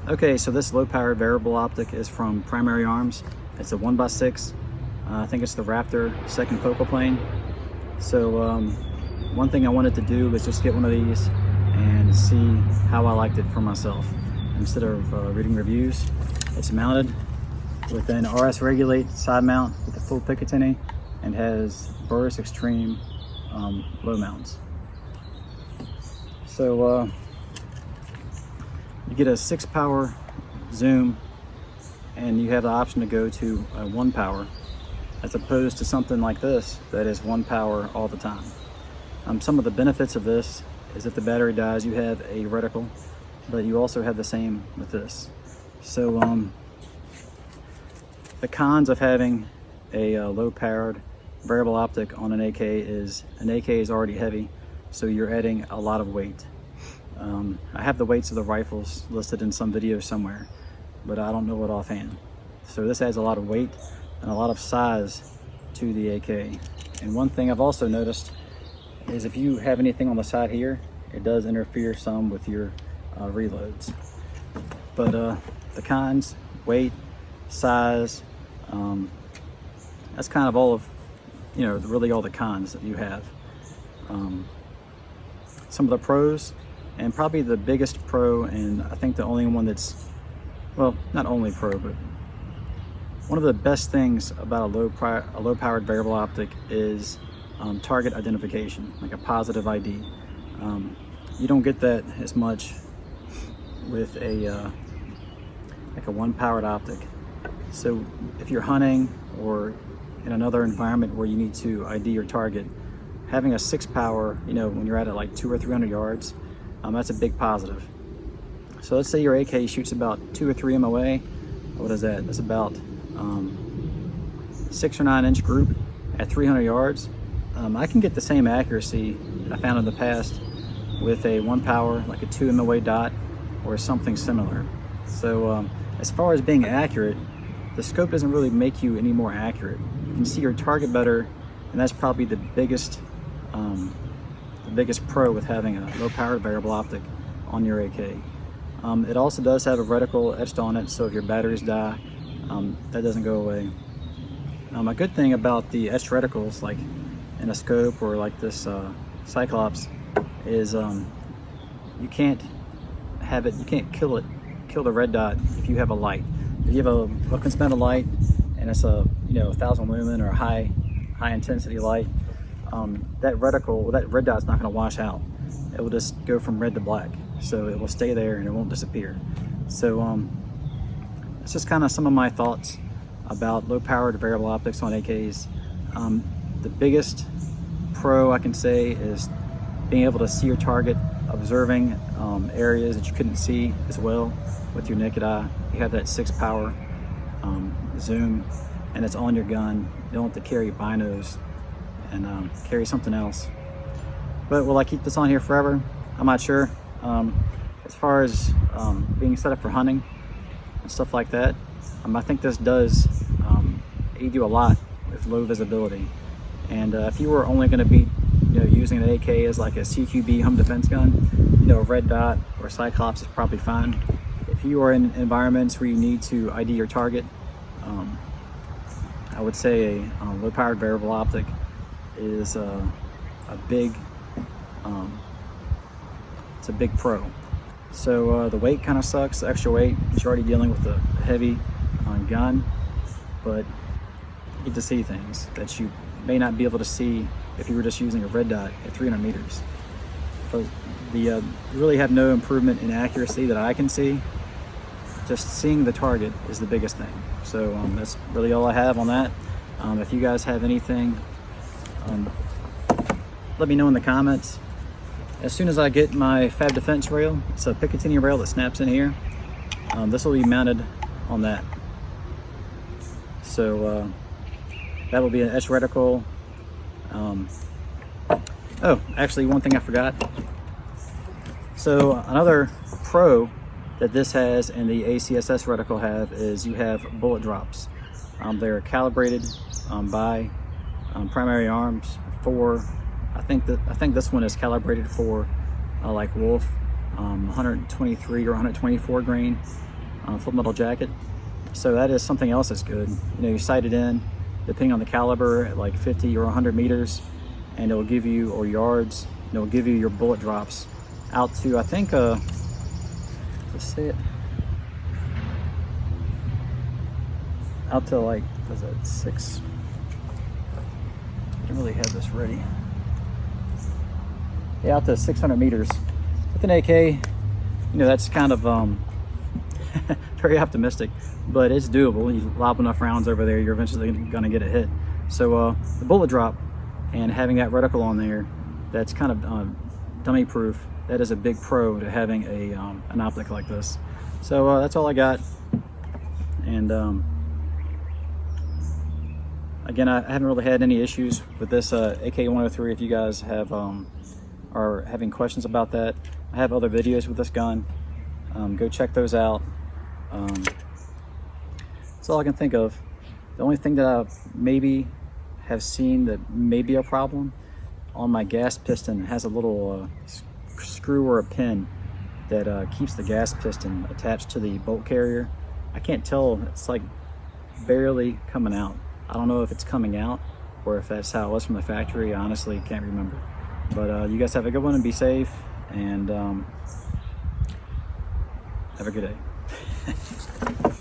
Okay, so this low-powered variable optic is from Primary Arms. It's a 1x6. I think it's the Raptor second focal plane. So one thing I wanted to do was just get one of these and see how I liked it for myself. Instead of reading reviews, it's mounted with an RS Regulate side mount with a full Picatinny and has Burris Extreme low mounts. So you get a 6 power zoom, and you have the option to go to 1 power, as opposed to something like this that is 1 power all the time. Some of the benefits of this is if the battery dies, you have a reticle, but you also have the same with this. So the cons of having a low-powered variable optic on an AK is already heavy, so you're adding a lot of weight. I have the weights of the rifles listed in some video somewhere, but I don't know it offhand. So this adds a lot of weight and a lot of size to the AK. And one thing I've also noticed is if you have anything on the side here, it does interfere some with your reloads. But the cons, weight, size, that's kind of all of, really all the cons that you have. Some of the pros, and probably the biggest pro, and I think the only one that's, well, not only pro, but one of the best things about a low-powered variable optic is target identification, like a positive ID. You don't get that as much with a like a 1-powered optic. So if you're hunting or in another environment where you need to ID your target, having a 6 power, when you're at it like 200 or 300 yards, that's a big positive. So let's say your AK shoots about 2 or 3 MOA. What is that? That's about 6 or 9 inch group at 300 yards. I can get the same accuracy I found in the past with a 1 power, like a 2 MOA dot or something similar. So as far as being accurate, the scope doesn't really make you any more accurate. You can see your target better, and that's probably the biggest pro with having a low-powered variable optic on your AK. It also does have a reticle etched on it, so if your batteries die, that doesn't go away. A good thing about the etched reticles, like in a scope or like this Cyclops, is you can't kill the red dot if you have a light. If you have a Looking Spent light and it's a 1,000 lumen or a high intensity light, that reticle, that red dot's not going to wash out. It will just go from red to black, so it will stay there and it won't disappear. So it's just kind of some of my thoughts about low-powered variable optics on AKs. The biggest pro I can say is being able to see your target, observing areas that you couldn't see as well with your naked eye. You have that 6 power zoom, and it's on your gun. You don't have to carry binos and carry something else. But will I keep this on here forever? I'm not sure. As far as being set up for hunting and stuff like that, I think this does aid you a lot with low visibility. And if you were only going to be using an AK as like a CQB home defense gun, a red dot or Cyclops is probably fine. If you are in environments where you need to ID your target, I would say a low-powered variable optic is a big pro. So the weight kind of sucks, the extra weight, because you're already dealing with a heavy gun, but you get to see things that you may not be able to see if you were just using a red dot at 300 meters. But you really have no improvement in accuracy that I can see. Just seeing the target is the biggest thing. So that's really all I have on that. If you guys have anything, let me know in the comments. As soon as I get my Fab Defense rail, it's a Picatinny rail that snaps in here. This will be mounted on that. So that will be an etched reticle. Oh, actually, one thing I forgot. So another pro that this has and the ACSS reticle have is you have bullet drops. They're calibrated by Primary Arms for, I think this one is calibrated for like Wolf 123 or 124 grain, full metal jacket. So that is something else that's good. You know, you sight it in, depending on the caliber, at like 50 or 100 meters, and it will give you, or yards, and it will give you your bullet drops out to, I think, let's see it, out to like, what is that, 6, I don't really have this ready. Yeah, out to 600 meters. With an AK, you know, that's kind of very optimistic, but it's doable. You lob enough rounds over there, you're eventually gonna get a hit. So the bullet drop and having that reticle on there, that's kind of dummy proof. That is a big pro to having a an optic like this. So that's all I got. And again, I haven't really had any issues with this AK-103. If you guys have are having questions about that, I have other videos with this gun. Go check those out. That's all I can think of. The only thing that I maybe have seen that may be a problem, on my gas piston, it has a little screw or a pin that keeps the gas piston attached to the bolt carrier. I can't tell, it's like barely coming out. I don't know if it's coming out or if that's how it was from the factory. I honestly can't remember. But you guys have a good one and be safe, and have a good day.